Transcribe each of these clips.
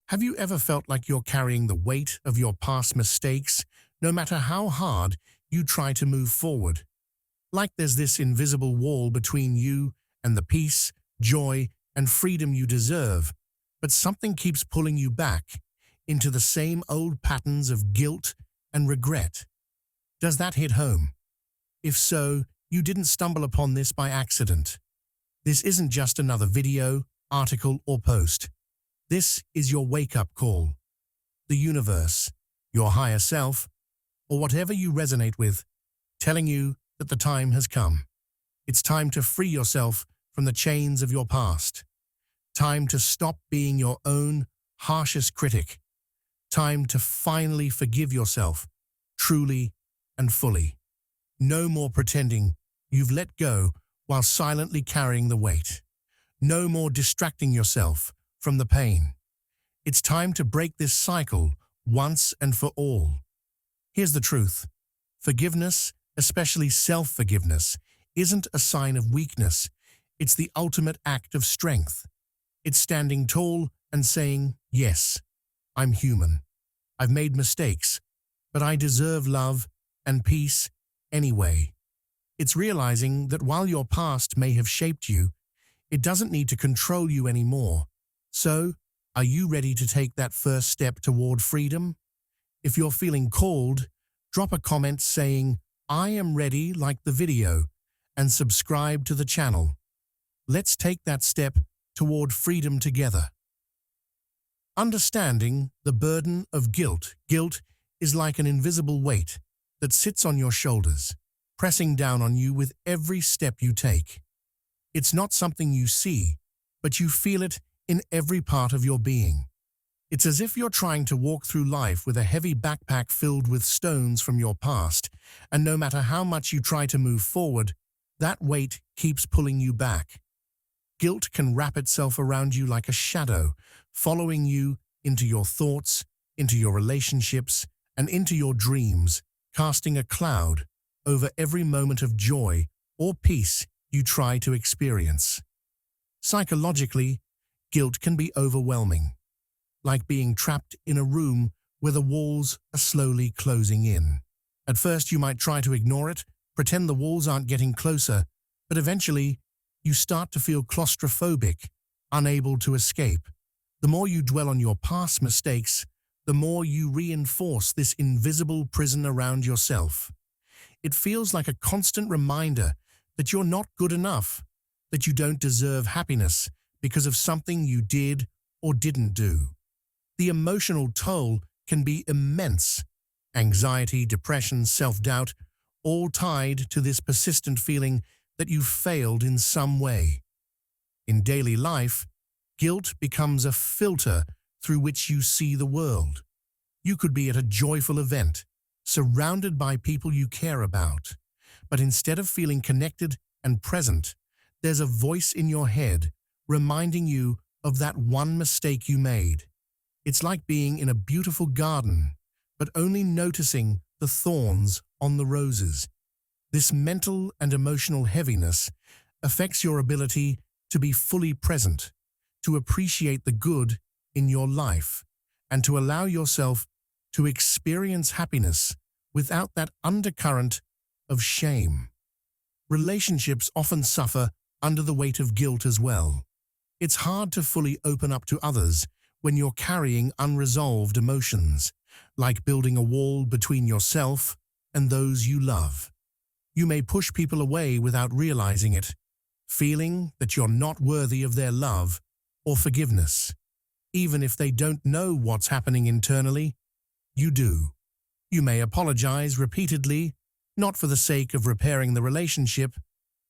Have you ever felt like you're carrying the weight of your past mistakes, no matter how hard you try to move forward? Like there's this invisible wall between you and the peace, joy, and freedom you deserve, but something keeps pulling you back into the same old patterns of guilt and regret. Does that hit home? If so, you didn't stumble upon this by accident. This isn't just another video, article, or post. This is your wake-up call. The universe, your higher self, or whatever you resonate with, telling you that the time has come. It's time to free yourself from the chains of your past. Time to stop being your own harshest critic. Time to finally forgive yourself, truly and fully. No more pretending you've let go while silently carrying the weight. No more distracting yourself from the pain. It's time to break this cycle once and for all. Here's the truth. Forgiveness, especially self-forgiveness, isn't a sign of weakness. It's the ultimate act of strength. It's standing tall and saying, yes, I'm human. I've made mistakes, but I deserve love and peace anyway. It's realizing that while your past may have shaped you, it doesn't need to control you anymore. So, are you ready to take that first step toward freedom? If you're feeling called, drop a comment saying, I am ready, like the video, and subscribe to the channel. Let's take that step toward freedom together. Understanding the burden of guilt. Guilt is like an invisible weight that sits on your shoulders, pressing down on you with every step you take. It's not something you see, but you feel it in every part of your being. It's as if you're trying to walk through life with a heavy backpack filled with stones from your past, and no matter how much you try to move forward, that weight keeps pulling you back. Guilt can wrap itself around you like a shadow, following you into your thoughts, into your relationships, and into your dreams, casting a cloud over every moment of joy or peace you try to experience. Psychologically, guilt can be overwhelming, like being trapped in a room where the walls are slowly closing in. At first, you might try to ignore it, pretend the walls aren't getting closer, but eventually, you start to feel claustrophobic, unable to escape. The more you dwell on your past mistakes, the more you reinforce this invisible prison around yourself. It feels like a constant reminder that you're not good enough, that you don't deserve happiness because of something you did or didn't do. The emotional toll can be immense. Anxiety, depression, self-doubt, all tied to this persistent feeling that you've failed in some way. In daily life, guilt becomes a filter through which you see the world. You could be at a joyful event, surrounded by people you care about, but instead of feeling connected and present, there's a voice in your head reminding you of that one mistake you made. It's like being in a beautiful garden, but only noticing the thorns on the roses. This mental and emotional heaviness affects your ability to be fully present, to appreciate the good in your life, and to allow yourself to experience happiness without that undercurrent of shame. Relationships often suffer under the weight of guilt as well. It's hard to fully open up to others when you're carrying unresolved emotions, like building a wall between yourself and those you love. You may push people away without realizing it, feeling that you're not worthy of their love or forgiveness. Even if they don't know what's happening internally, you do. You may apologize repeatedly, not for the sake of repairing the relationship,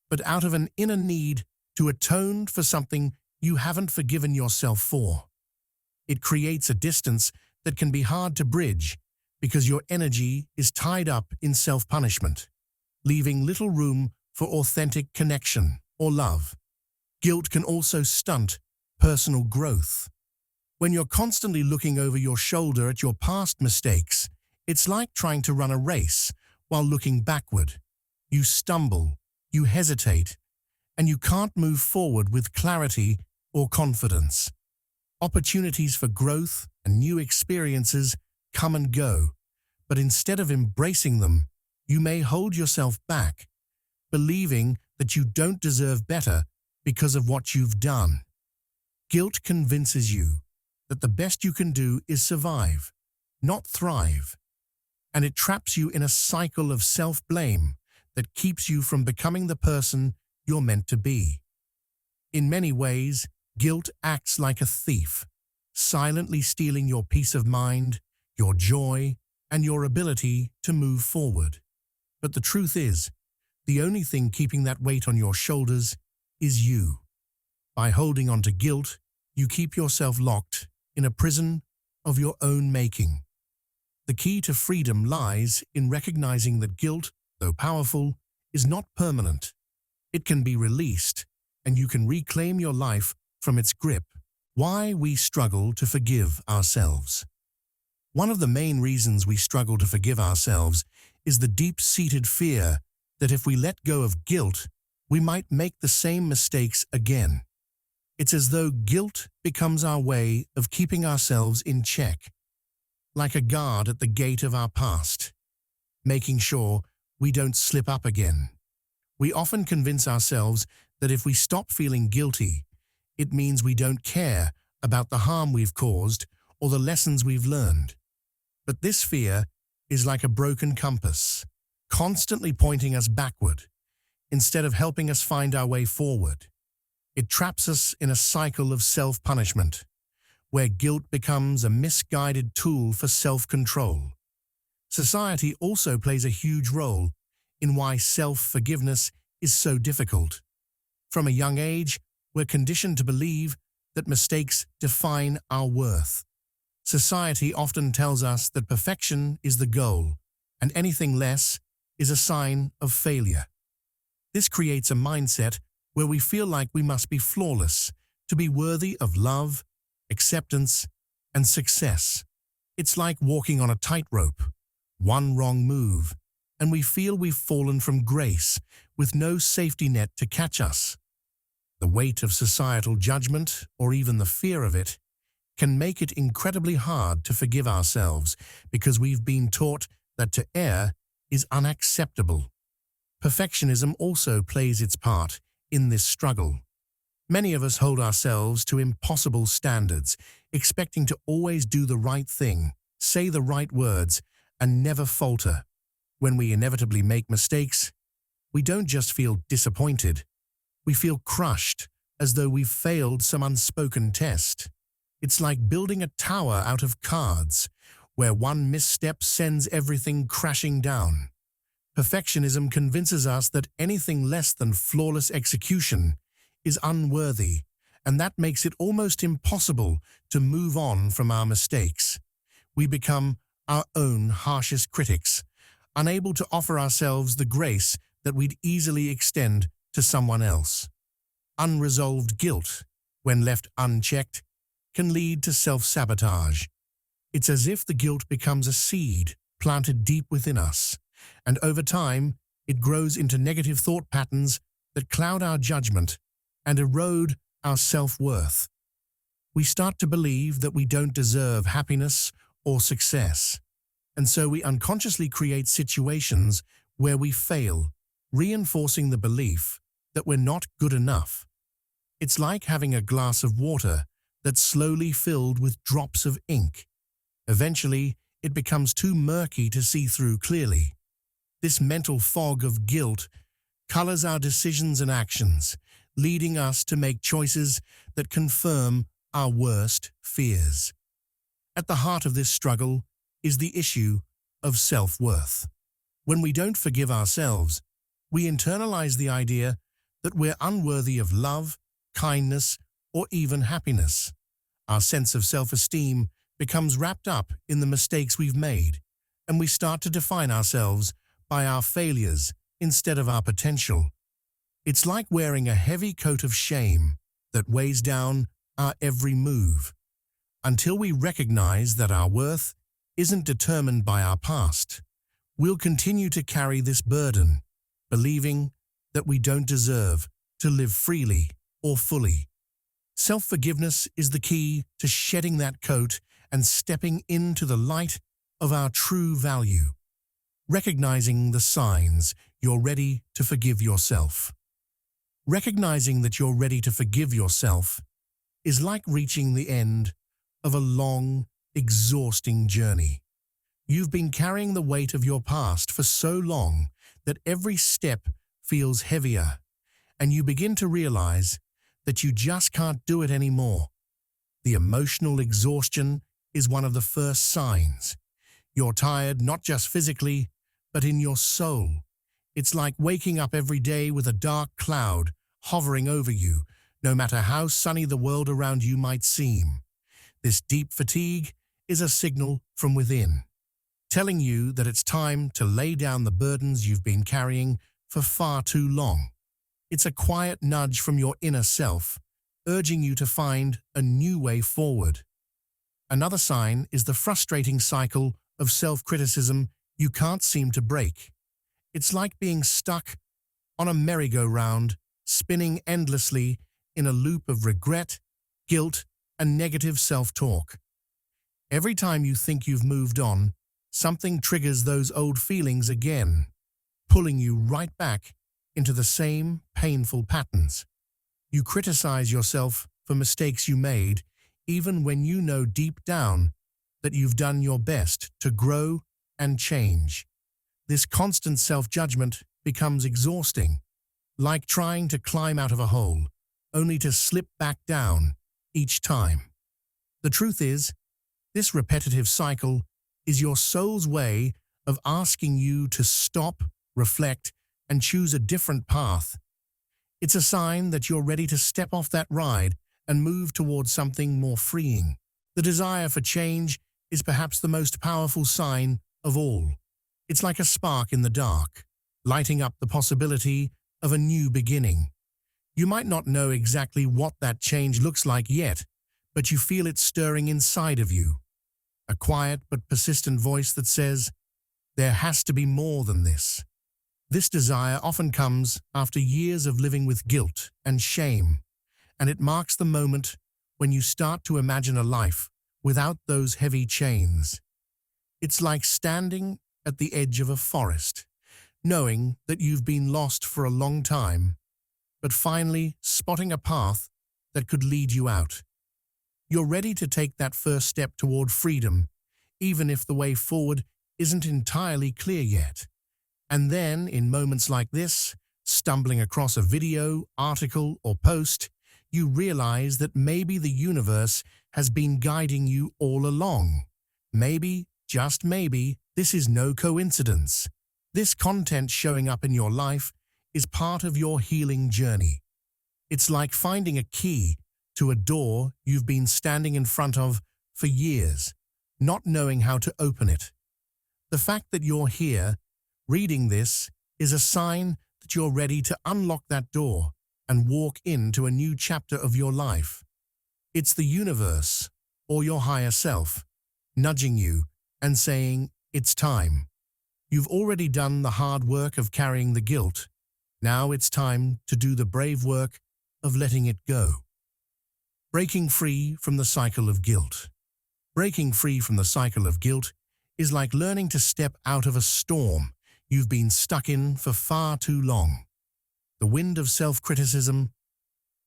but out of an inner need to atone for something you haven't forgiven yourself for. It creates a distance that can be hard to bridge because your energy is tied up in self-punishment, leaving little room for authentic connection or love. Guilt can also stunt personal growth. When you're constantly looking over your shoulder at your past mistakes, it's like trying to run a race while looking backward. You stumble, you hesitate, and you can't move forward with clarity or confidence. Opportunities for growth and new experiences come and go, but instead of embracing them, you may hold yourself back, believing that you don't deserve better because of what you've done. Guilt convinces you that the best you can do is survive, not thrive, and it traps you in a cycle of self-blame that keeps you from becoming the person you're meant to be. In many ways, guilt acts like a thief, silently stealing your peace of mind, your joy, and your ability to move forward. But the truth is, the only thing keeping that weight on your shoulders is you. By holding on to guilt, you keep yourself locked in a prison of your own making. The key to freedom lies in recognizing that guilt, though powerful, is not permanent. It can be released, and you can reclaim your life from its grip. Why we struggle to forgive ourselves. One of the main reasons we struggle to forgive ourselves is the deep-seated fear that if we let go of guilt, we might make the same mistakes again. It's as though guilt becomes our way of keeping ourselves in check, like a guard at the gate of our past, making sure we don't slip up again. We often convince ourselves that if we stop feeling guilty, it means we don't care about the harm we've caused or the lessons we've learned. But this fear is like a broken compass, constantly pointing us backward, instead of helping us find our way forward. It traps us in a cycle of self-punishment, where guilt becomes a misguided tool for self-control. Society also plays a huge role in why self-forgiveness is so difficult. From a young age, we're conditioned to believe that mistakes define our worth. Society often tells us that perfection is the goal, and anything less is a sign of failure. This creates a mindset where we feel like we must be flawless to be worthy of love, acceptance, and success. It's like walking on a tightrope. One wrong move, and we feel we've fallen from grace with no safety net to catch us. The weight of societal judgment, or even the fear of it, can make it incredibly hard to forgive ourselves because we've been taught that to err is unacceptable. Perfectionism also plays its part in this struggle. Many of us hold ourselves to impossible standards, expecting to always do the right thing, say the right words, and never falter. When we inevitably make mistakes, we don't just feel disappointed. We feel crushed, as though we've failed some unspoken test. It's like building a tower out of cards, where one misstep sends everything crashing down. Perfectionism convinces us that anything less than flawless execution is unworthy, and that makes it almost impossible to move on from our mistakes. We become our own harshest critics, unable to offer ourselves the grace that we'd easily extend to someone else. Unresolved guilt, when left unchecked, can lead to self-sabotage. It's as if the guilt becomes a seed planted deep within us, and over time, it grows into negative thought patterns that cloud our judgment and erode our self-worth. We start to believe that we don't deserve happiness or success, and so we unconsciously create situations where we fail, reinforcing the belief that we're not good enough. It's like having a glass of water that's slowly filled with drops of ink. Eventually, it becomes too murky to see through clearly. This mental fog of guilt colors our decisions and actions, leading us to make choices that confirm our worst fears. At the heart of this struggle is the issue of self-worth. When we don't forgive ourselves, we internalize the idea that we're unworthy of love, kindness, or even happiness. Our sense of self-esteem becomes wrapped up in the mistakes we've made, and we start to define ourselves by our failures instead of our potential. It's like wearing a heavy coat of shame that weighs down our every move. Until we recognize that our worth isn't determined by our past, we'll continue to carry this burden, believing that we don't deserve to live freely or fully. Self-forgiveness is the key to shedding that coat and stepping into the light of our true value. Recognizing the signs you're ready to forgive yourself. Recognizing that you're ready to forgive yourself is like reaching the end of a long, exhausting journey. You've been carrying the weight of your past for so long that every step feels heavier, and you begin to realize that you just can't do it anymore. The emotional exhaustion is one of the first signs. You're tired not just physically, but in your soul. It's like waking up every day with a dark cloud hovering over you, no matter how sunny the world around you might seem. This deep fatigue is a signal from within, telling you that it's time to lay down the burdens you've been carrying for far too long. It's a quiet nudge from your inner self, urging you to find a new way forward. Another sign is the frustrating cycle of self-criticism you can't seem to break. It's like being stuck on a merry-go-round, spinning endlessly in a loop of regret, guilt, and negative self-talk. Every time you think you've moved on, something triggers those old feelings again, pulling you right back into the same painful patterns. You criticize yourself for mistakes you made, even when you know deep down that you've done your best to grow and change. This constant self-judgment becomes exhausting, like trying to climb out of a hole, only to slip back down each time. The truth is, this repetitive cycle is your soul's way of asking you to stop, reflect, and choose a different path. It's a sign that you're ready to step off that ride and move towards something more freeing. The desire for change is perhaps the most powerful sign of all. It's like a spark in the dark, lighting up the possibility of a new beginning. You might not know exactly what that change looks like yet, but you feel it stirring inside of you. A quiet but persistent voice that says, "There has to be more than this." This desire often comes after years of living with guilt and shame, and it marks the moment when you start to imagine a life without those heavy chains. It's like standing at the edge of a forest, knowing that you've been lost for a long time, but finally spotting a path that could lead you out. You're ready to take that first step toward freedom, even if the way forward isn't entirely clear yet. And then, in moments like this, stumbling across a video, article, or post, you realize that maybe the universe has been guiding you all along. Maybe, just maybe, this is no coincidence. This content showing up in your life is part of your healing journey. It's like finding a key to a door you've been standing in front of for years, not knowing how to open it. The fact that you're here, reading this, is a sign that you're ready to unlock that door and walk into a new chapter of your life. It's the universe, or your higher self, nudging you and saying, "It's time." You've already done the hard work of carrying the guilt. Now it's time to do the brave work of letting it go. Breaking free from the cycle of guilt. Breaking free from the cycle of guilt is like learning to step out of a storm you've been stuck in for far too long. The wind of self-criticism,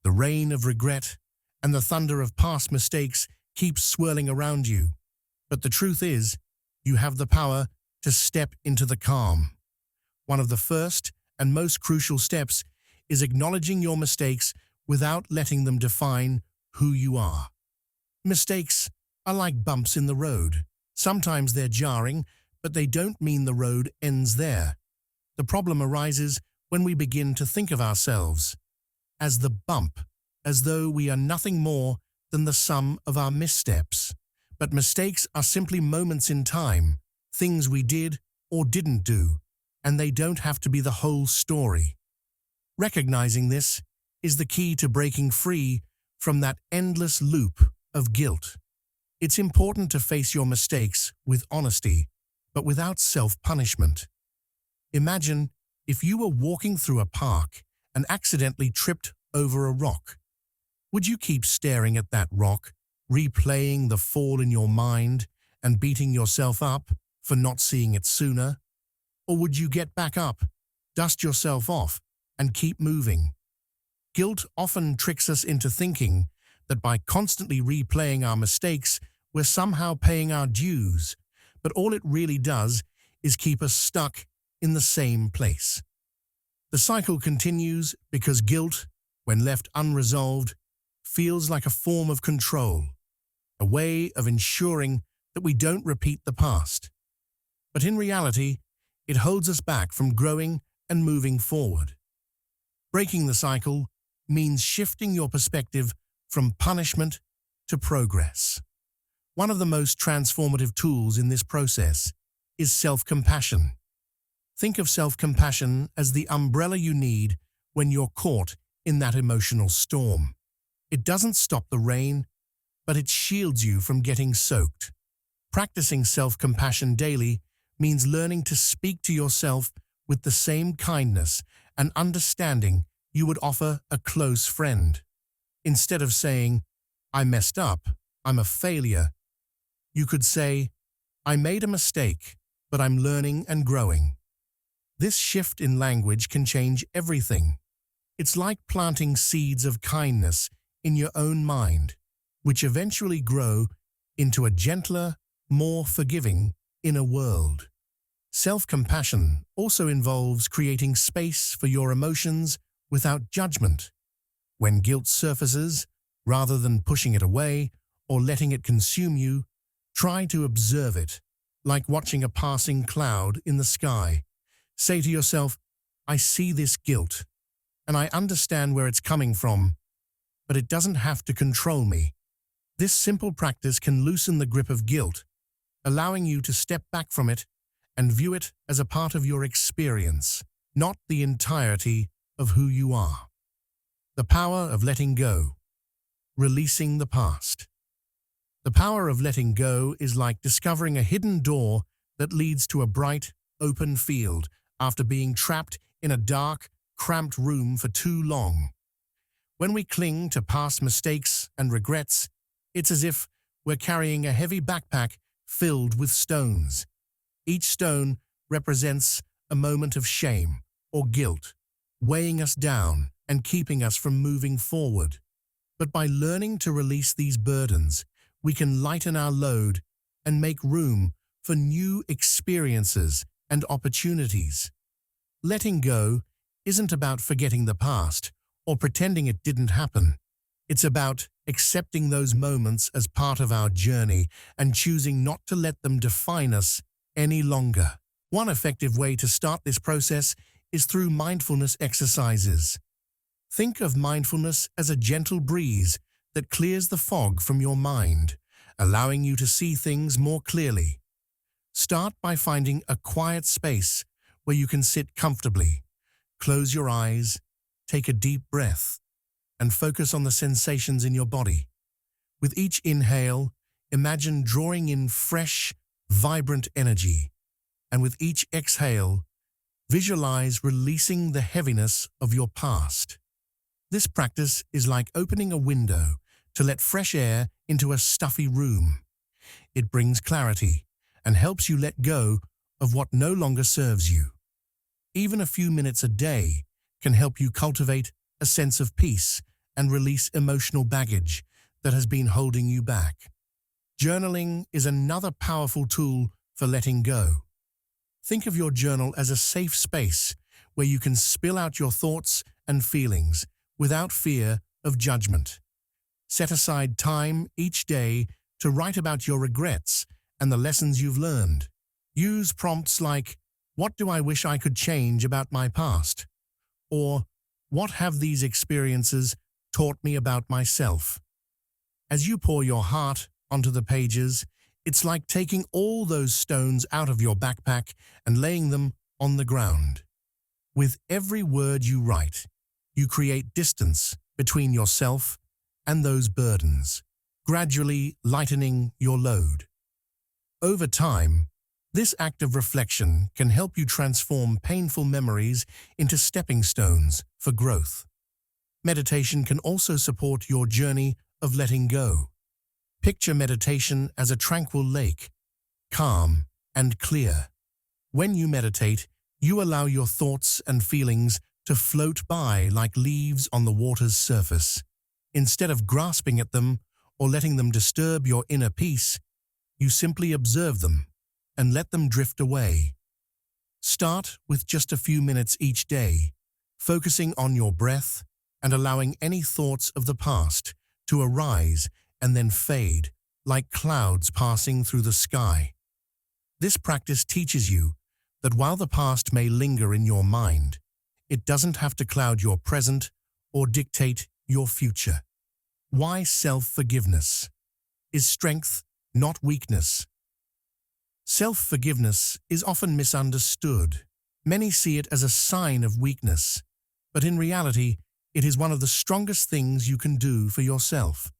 the rain of regret, and the thunder of past mistakes keep swirling around you. But the truth is, you have the power to step into the calm. One of the first and most crucial steps is acknowledging your mistakes without letting them define who you are. Mistakes are like bumps in the road. Sometimes they're jarring, but they don't mean the road ends there. The problem arises when we begin to think of ourselves as the bump, as though we are nothing more than the sum of our missteps. But mistakes are simply moments in time, things we did or didn't do, and they don't have to be the whole story. Recognizing this is the key to breaking free from that endless loop of guilt. It's important to face your mistakes with honesty, but without self-punishment. Imagine if you were walking through a park and accidentally tripped over a rock. Would you keep staring at that rock, replaying the fall in your mind and beating yourself up for not seeing it sooner? Or would you get back up, dust yourself off, and keep moving? Guilt often tricks us into thinking that by constantly replaying our mistakes, we're somehow paying our dues, but all it really does is keep us stuck in the same place. The cycle continues because guilt, when left unresolved, feels like a form of control, a way of ensuring that we don't repeat the past. But in reality, it holds us back from growing and moving forward. Breaking the cycle means shifting your perspective from punishment to progress. One of the most transformative tools in this process is self-compassion. Think of self-compassion as the umbrella you need when you're caught in that emotional storm. It doesn't stop the rain, but it shields you from getting soaked. Practicing self-compassion daily means learning to speak to yourself with the same kindness and understanding you would offer a close friend. Instead of saying, "I messed up, I'm a failure," you could say, "I made a mistake, but I'm learning and growing." This shift in language can change everything. It's like planting seeds of kindness in your own mind, which eventually grow into a gentler, more forgiving inner world. Self-compassion also involves creating space for your emotions without judgment. When guilt surfaces, rather than pushing it away or letting it consume you, try to observe it, like watching a passing cloud in the sky. Say to yourself, "I see this guilt, and I understand where it's coming from, but it doesn't have to control me." This simple practice can loosen the grip of guilt, allowing you to step back from it and view it as a part of your experience, not the entirety of who you are. The power of letting go. Releasing the past. The power of letting go is like discovering a hidden door that leads to a bright, open field after being trapped in a dark, cramped room for too long. When we cling to past mistakes and regrets, it's as if we're carrying a heavy backpack filled with stones. Each stone represents a moment of shame or guilt, weighing us down and keeping us from moving forward. But by learning to release these burdens, we can lighten our load and make room for new experiences and opportunities. Letting go isn't about forgetting the past or pretending it didn't happen. It's about accepting those moments as part of our journey and choosing not to let them define us any longer. One effective way to start this process is through mindfulness exercises. Think of mindfulness as a gentle breeze that clears the fog from your mind, allowing you to see things more clearly. Start by finding a quiet space where you can sit comfortably. Close your eyes, take a deep breath, and focus on the sensations in your body. With each inhale, imagine drawing in fresh, vibrant energy, and with each exhale, visualize releasing the heaviness of your past. This practice is like opening a window to let fresh air into a stuffy room. It brings clarity and helps you let go of what no longer serves you. Even a few minutes a day can help you cultivate a sense of peace and release emotional baggage that has been holding you back. Journaling is another powerful tool for letting go. Think of your journal as a safe space where you can spill out your thoughts and feelings without fear of judgment. Set aside time each day to write about your regrets and the lessons you've learned. Use prompts like, "What do I wish I could change about my past?" Or, "What have these experiences taught me about myself?" As you pour your heart onto the pages, it's like taking all those stones out of your backpack and laying them on the ground. With every word you write, you create distance between yourself and those burdens, gradually lightening your load. Over time, this act of reflection can help you transform painful memories into stepping stones for growth. meditation can also support your journey of letting go. Picture meditation as a tranquil lake, calm and clear. When you meditate, you allow your thoughts and feelings to float by like leaves on the water's surface. Instead of grasping at them or letting them disturb your inner peace, you simply observe them and let them drift away. Start with just a few minutes each day, focusing on your breath and allowing any thoughts of the past to arise and then fade like clouds passing through the sky. This practice teaches you that while the past may linger in your mind, it doesn't have to cloud your present or dictate your future. Why self-forgiveness? Is strength, not weakness. Self-forgiveness is often misunderstood. Many see it as a sign of weakness, but in reality, it is one of the strongest things you can do for yourself.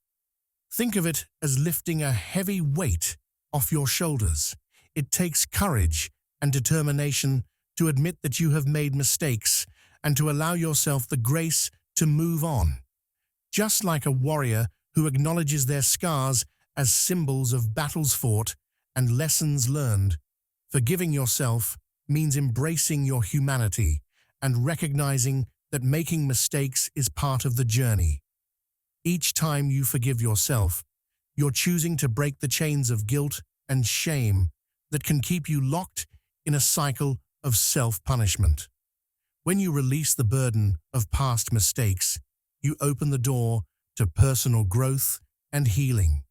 Think of it as lifting a heavy weight off your shoulders. It takes courage and determination to admit that you have made mistakes and to allow yourself the grace to move on. Just like a warrior who acknowledges their scars as symbols of battles fought and lessons learned, forgiving yourself means embracing your humanity and recognizing that making mistakes is part of the journey. Each time you forgive yourself, you're choosing to break the chains of guilt and shame that can keep you locked in a cycle of self-punishment. When you release the burden of past mistakes, you open the door to personal growth and healing.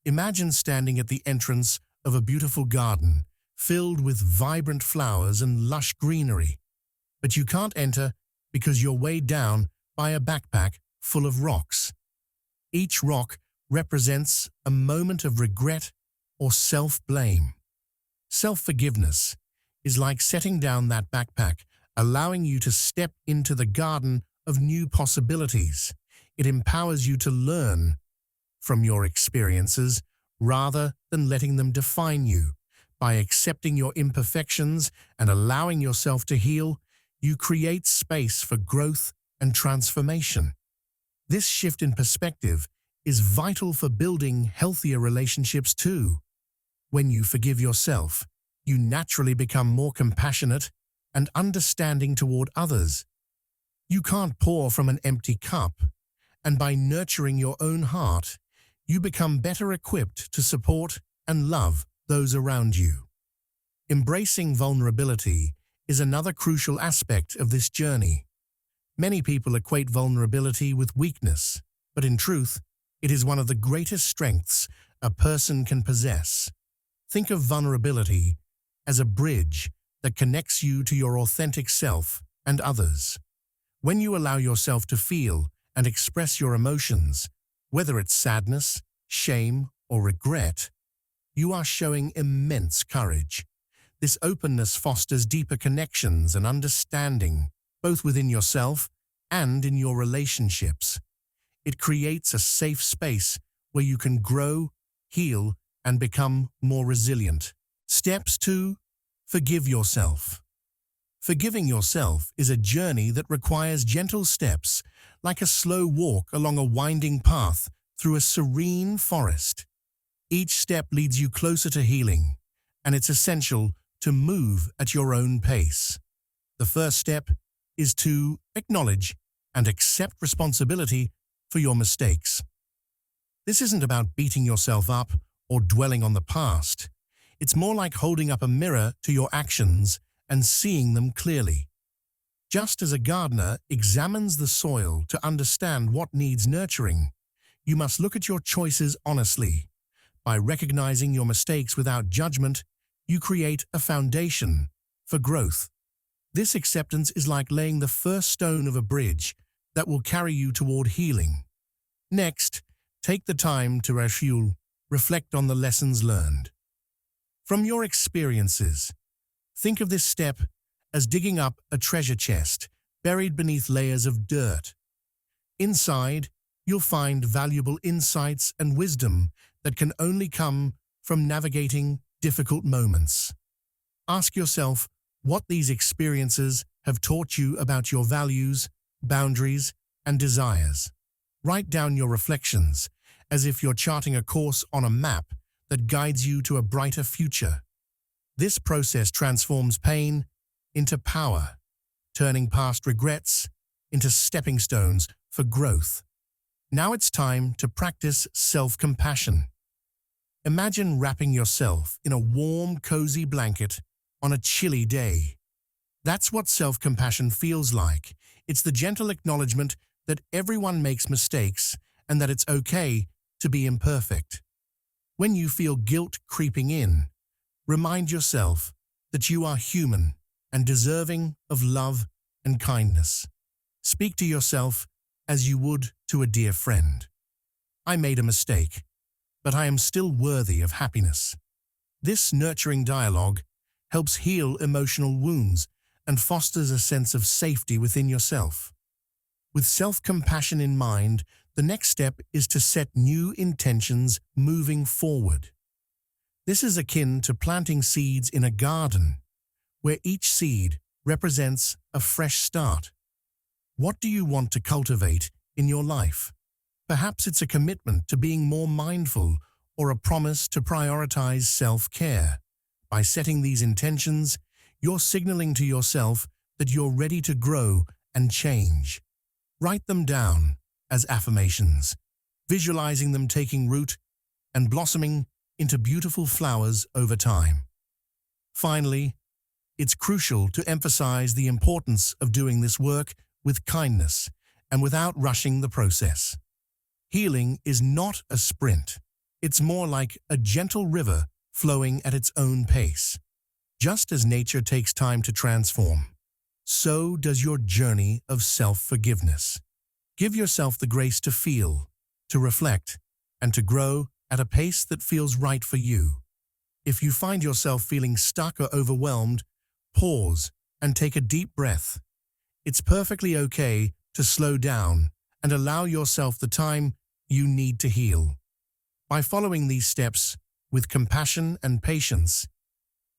Imagine standing at the entrance of a beautiful garden filled with vibrant flowers and lush greenery, but you can't enter because you're weighed down by a backpack full of rocks. Each rock represents a moment of regret or self-blame. Self-forgiveness is like setting down that backpack, allowing you to step into the garden of new possibilities. It empowers you to learn from your experiences rather than letting them define you. By accepting your imperfections and allowing yourself to heal, you create space for growth and transformation. This shift in perspective is vital for building healthier relationships too. When you forgive yourself, you naturally become more compassionate and understanding toward others. You can't pour from an empty cup, and by nurturing your own heart, you become better equipped to support and love those around you. Embracing vulnerability is another crucial aspect of this journey. Many people equate vulnerability with weakness, but in truth, it is one of the greatest strengths a person can possess. Think of vulnerability as a bridge that connects you to your authentic self and others. When you allow yourself to feel and express your emotions, whether it's sadness, shame, or regret, you are showing immense courage. This openness fosters deeper connections and understanding, both within yourself and in your relationships. It creates a safe space where you can grow, heal, and become more resilient. Steps 2. Forgive yourself. Forgiving yourself is a journey that requires gentle steps, like a slow walk along a winding path through a serene forest. Each step leads you closer to healing, and it's essential to move at your own pace. The first step is to acknowledge and accept responsibility for your mistakes. This isn't about beating yourself up or dwelling on the past. It's more like holding up a mirror to your actions and seeing them clearly. Just as a gardener examines the soil to understand what needs nurturing, you must look at your choices honestly. By recognizing your mistakes without judgment, you create a foundation for growth. This acceptance is like laying the first stone of a bridge that will carry you toward healing. Next, take the time to reflect on the lessons learned. From your experiences, think of this step as digging up a treasure chest buried beneath layers of dirt. Inside, you'll find valuable insights and wisdom that can only come from navigating difficult moments. Ask yourself what these experiences have taught you about your values, boundaries, and desires. Write down your reflections as if you're charting a course on a map that guides you to a brighter future. This process transforms pain into power, turning past regrets into stepping stones for growth. Now it's time to practice self-compassion. Imagine wrapping yourself in a warm, cozy blanket on a chilly day. That's what self-compassion feels like. It's the gentle acknowledgement that everyone makes mistakes and that it's okay to be imperfect. When you feel guilt creeping in, remind yourself that you are human and deserving of love and kindness. Speak to yourself as you would to a dear friend. I made a mistake, but I am still worthy of happiness. This nurturing dialogue helps heal emotional wounds and fosters a sense of safety within yourself. With self-compassion in mind, the next step is to set new intentions moving forward. This is akin to planting seeds in a garden, where each seed represents a fresh start. What do you want to cultivate in your life? Perhaps it's a commitment to being more mindful or a promise to prioritize self-care. By setting these intentions, you're signaling to yourself that you're ready to grow and change. Write them down as affirmations, visualizing them taking root and blossoming into beautiful flowers over time. Finally, it's crucial to emphasize the importance of doing this work with kindness and without rushing the process. Healing is not a sprint. It's more like a gentle river flowing at its own pace. Just as nature takes time to transform, so does your journey of self-forgiveness. Give yourself the grace to feel, to reflect, and to grow at a pace that feels right for you. If you find yourself feeling stuck or overwhelmed, pause and take a deep breath. It's perfectly okay to slow down and allow yourself the time you need to heal. By following these steps with compassion and patience,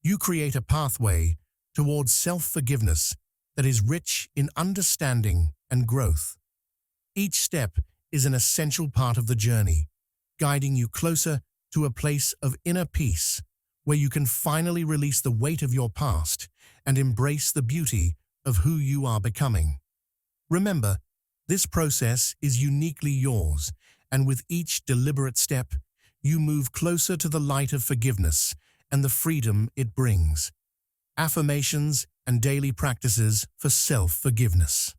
you create a pathway towards self-forgiveness that is rich in understanding and growth. Each step is an essential part of the journey, guiding you closer to a place of inner peace where you can finally release the weight of your past and embrace the beauty of who you are becoming. Remember, this process is uniquely yours, and with each deliberate step, you move closer to the light of forgiveness and the freedom it brings. Affirmations and daily practices for self-forgiveness.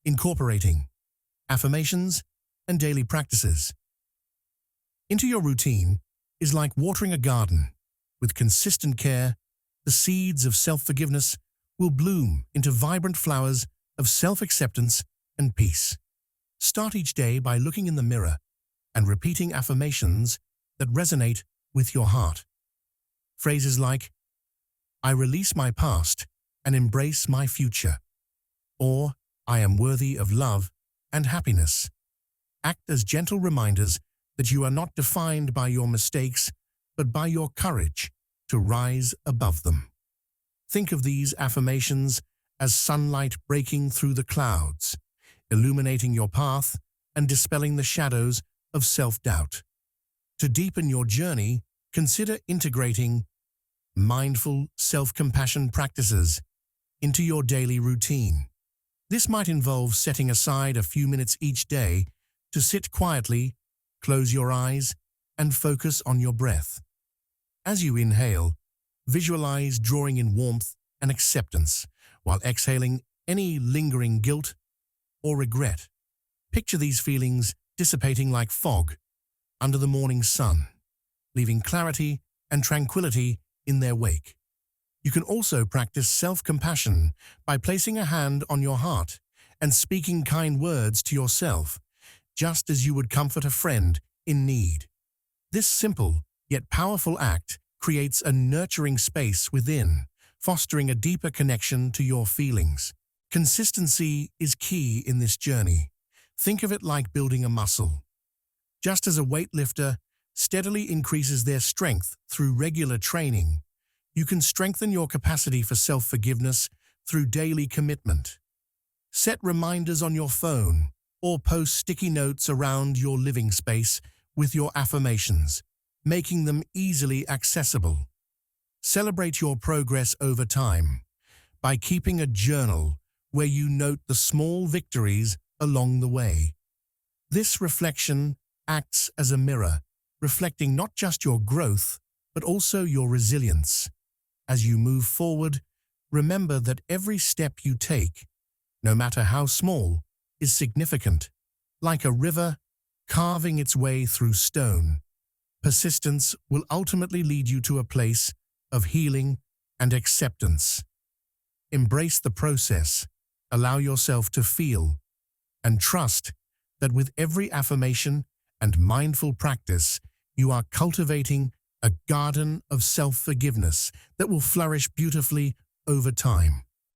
Incorporating affirmations and daily practices into your routine is like watering a garden. With consistent care, the seeds of self-forgiveness will bloom into vibrant flowers of self-acceptance and peace. Start each day by looking in the mirror and repeating affirmations that resonate with your heart. Phrases like, I release my past and embrace my future, or I am worthy of love and happiness, act as gentle reminders that you are not defined by your mistakes, but by your courage to rise above them. Think of these affirmations as sunlight breaking through the clouds, illuminating your path and dispelling the shadows of self-doubt. To deepen your journey, consider integrating mindful self-compassion practices into your daily routine. This might involve setting aside a few minutes each day to sit quietly, close your eyes, and focus on your breath. As you inhale, visualize drawing in warmth and acceptance, while exhaling any lingering guilt or regret. Picture these feelings dissipating like fog under the morning sun, leaving clarity and tranquility in their wake. You can also practice self-compassion by placing a hand on your heart and speaking kind words to yourself, just as you would comfort a friend in need. This simple yet powerful act creates a nurturing space within, fostering a deeper connection to your feelings. Consistency is key in this journey. Think of it like building a muscle. Just as a weightlifter steadily increases their strength through regular training, you can strengthen your capacity for self-forgiveness through daily commitment. Set reminders on your phone or post sticky notes around your living space with your affirmations, making them easily accessible. Celebrate your progress over time by keeping a journal where you note the small victories along the way. This reflection acts as a mirror, reflecting not just your growth, but also your resilience. As you move forward, remember that every step you take, no matter how small, is significant. Like a river carving its way through stone, persistence will ultimately lead you to a place of healing and acceptance. Embrace the process, allow yourself to feel, and trust that with every affirmation and mindful practice, you are cultivating a garden of self-forgiveness that will flourish beautifully over time.